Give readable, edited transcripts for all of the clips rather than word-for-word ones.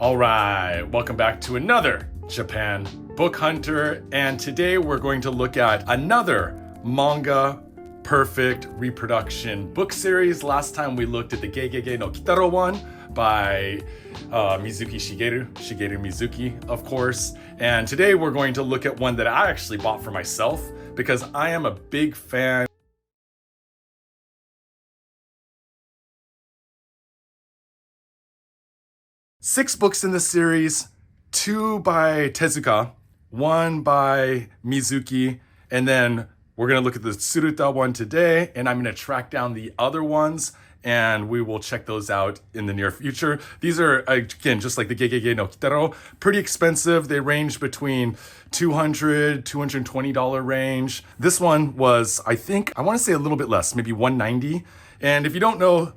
All right, welcome back to another Japan Book Hunter, and today we're going to look at another manga perfect reproduction book series. Last time we looked at the Gegege no Kitaro one by Shigeru Mizuki, of course. And today we're going to look at one that I actually bought for myself because I am a big fan. Six books in the series, two by Tezuka, one by Mizuki, and then we're going to look at the Tsuruta one today, and I'm going to track down the other ones, and we will check those out in the near future. These are, again, just like the Gegege no Kitaro, pretty expensive. They range between $200, $220 range. This one was, I want to say a little bit less, maybe $190. And if you don't know,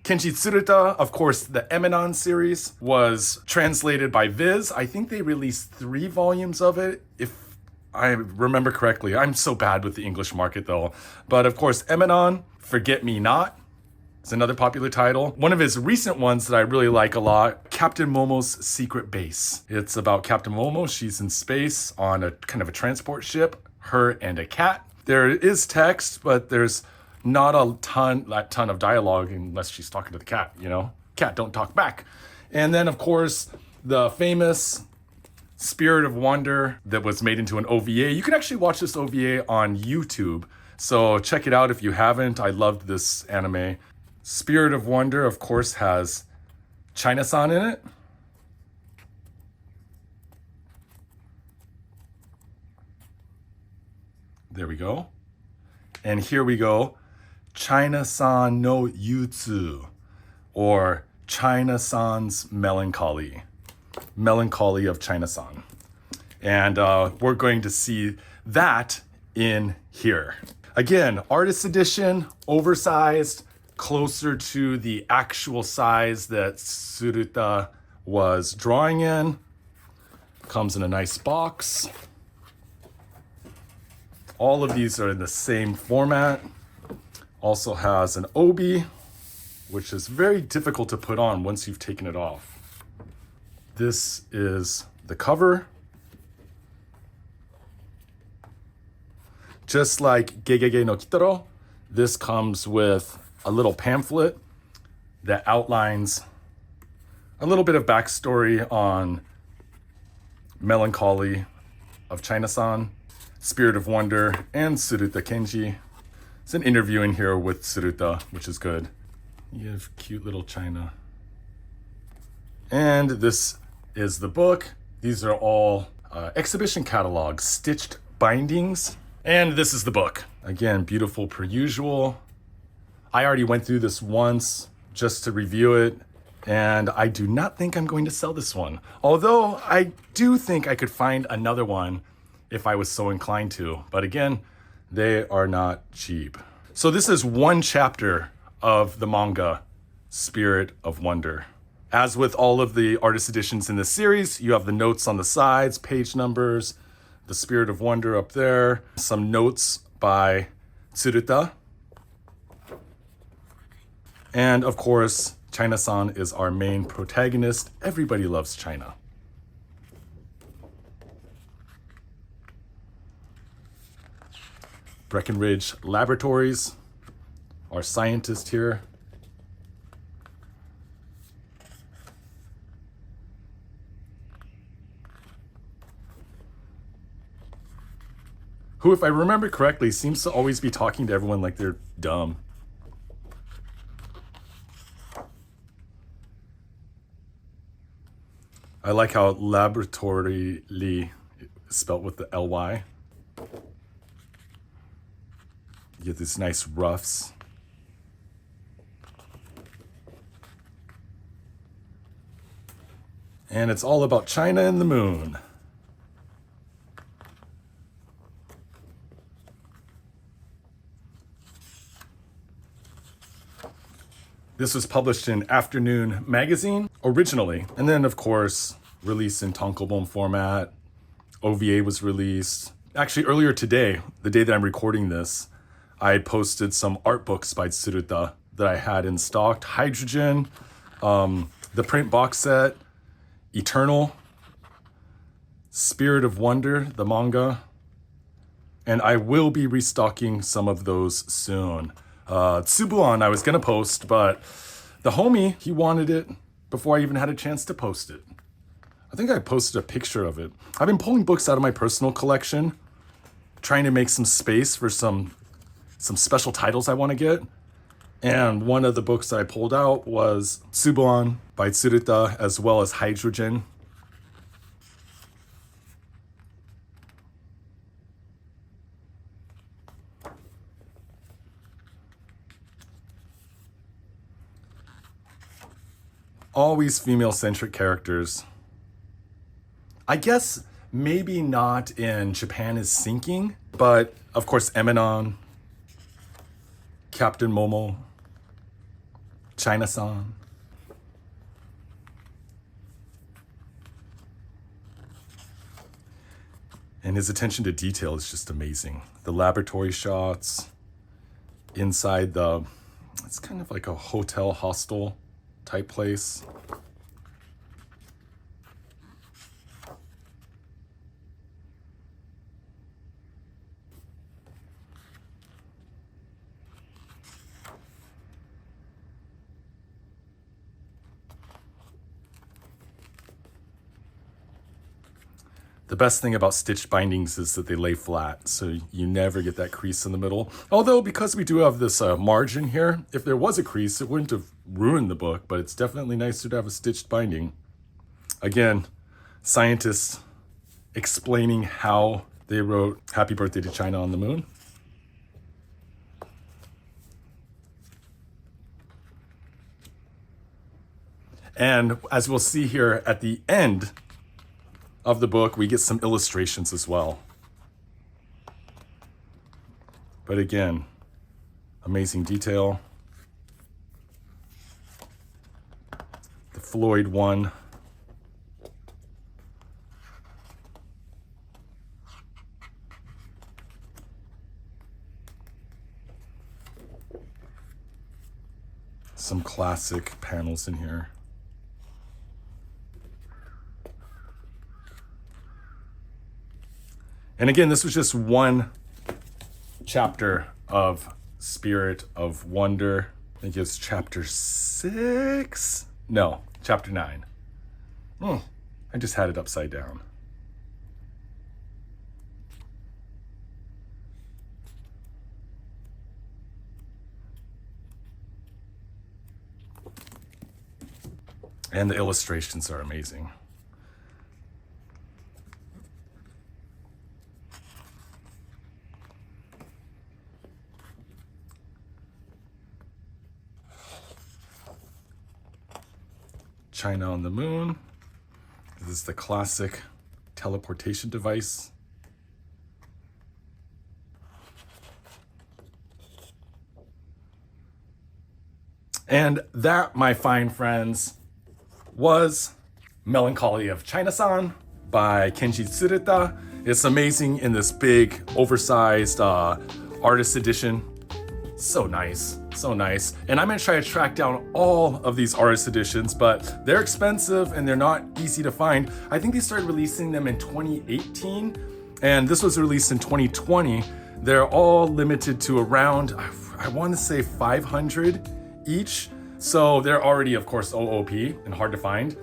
Kenji Tsuruta, of course, the Eminon series was translated by Viz. I think they released 3 volumes of it, if I remember correctly. I'm so bad with the English market though. But of course, Eminon, Forget Me Not, is another popular title. One of his recent ones that I really like a lot, Captain Momo's Secret Base. It's about Captain Momo. She's in space on a kind of a transport ship, her and a cat. There is text, but there's not a ton of dialogue unless she's talking to the cat, you know? Cat, don't talk back. And then, of course, the famous Spirit of Wonder that was made into an OVA. You can actually watch this OVA on YouTube, so check it out if you haven't. I loved this anime. Spirit of Wonder, of course, has China-san in it. There we go. And here we go. China-san no Yutsu, or China-san's Melancholy. Melancholy of China-san. And we're going to see that in here. Again, artist edition, oversized, closer to the actual size that Tsuruta was drawing in. Comes in a nice box. All of these are in the same format. Also has an obi, which is very difficult to put on once you've taken it off. This is the cover. Just like Gegege no Kitaro, this comes with a little pamphlet that outlines a little bit of backstory on Melancholy of China-san, Spirit of Wonder, and Tsuruta Kenji. It's an interview in here with Tsuruta, which is good. You have cute little China. And this is the book. These are all exhibition catalogs, stitched bindings. And this is the book. Again, beautiful per usual. I already went through this once just to review it, and I do not think I'm going to sell this one. Although I do think I could find another one if I was so inclined to. But again, they are not cheap. So this is one chapter of the manga, Spirit of Wonder. As with all of the artist editions in this series, you have the notes on the sides, page numbers, the Spirit of Wonder up there, some notes by Tsuruta. And of course, China-san is our main protagonist. Everybody loves China. Breckenridge Laboratories, our scientist here. Who, if I remember correctly, seems to always be talking to everyone like they're dumb. I like how laboratory is spelt with the L-Y. You get these nice ruffs. And it's all about China and the moon. This was published in Afternoon Magazine originally, and then of course released in tankobon format. OVA was released. Actually, earlier today, the day that I'm recording this, I had posted some art books by Tsuruta that I had in stock. Hydrogen, the print box set, Eternal, Spirit of Wonder, the manga, and I will be restocking some of those soon. Tsubuan I was gonna post, but the homie, he wanted it before I even had a chance to post it. I think I posted a picture of it. I've been pulling books out of my personal collection, trying to make some space for some special titles I want to get. And one of the books I pulled out was Tsubuan by Tsuruta, as well as Hydrogen. Always female-centric characters. I guess maybe not in Japan is Sinking, but of course Eminon, Captain Momo, China-san. And his attention to detail is just amazing. The laboratory shots inside it's kind of like a hotel hostel type place. The best thing about stitched bindings is that they lay flat, so you never get that crease in the middle. Although, because we do have this margin here, if there was a crease, it wouldn't have ruined the book, but it's definitely nicer to have a stitched binding. Again, scientists explaining how they wrote Happy Birthday to China on the Moon. And as we'll see here at the end of the book, we get some illustrations as well. But again, amazing detail. The Floyd one. Some classic panels in here. And again, this was just one chapter of Spirit of Wonder. I think it's chapter 6? No, chapter 9. I just had it upside down. And the illustrations are amazing. China on the Moon. This is the classic teleportation device. And that, my fine friends, was Meloncholy of China-san by Kenji Tsuruta. It's amazing in this big, oversized artist edition. So nice, so nice. And I'm gonna try to track down all of these artist editions, but they're expensive and they're not easy to find. I think they started releasing them in 2018, and this was released in 2020. They're all limited to around, I wanna say 500 each. So they're already, of course, OOP and hard to find.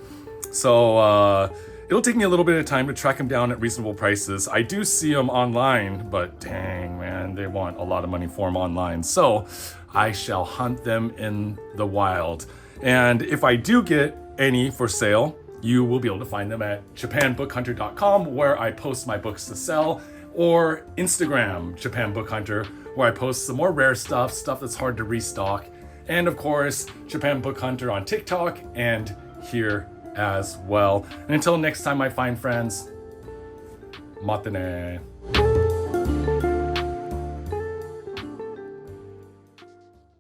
So it'll take me a little bit of time to track them down at reasonable prices. I do see them online, but dang, man, they want a lot of money for them online. So I shall hunt them in the wild. And if I do get any for sale, you will be able to find them at japanbookhunter.com, where I post my books to sell, or Instagram, Japan Book Hunter, where I post some more rare stuff that's hard to restock. And of course, Japan Book Hunter on TikTok and here as well. And until next time, my fine friends, mate ne.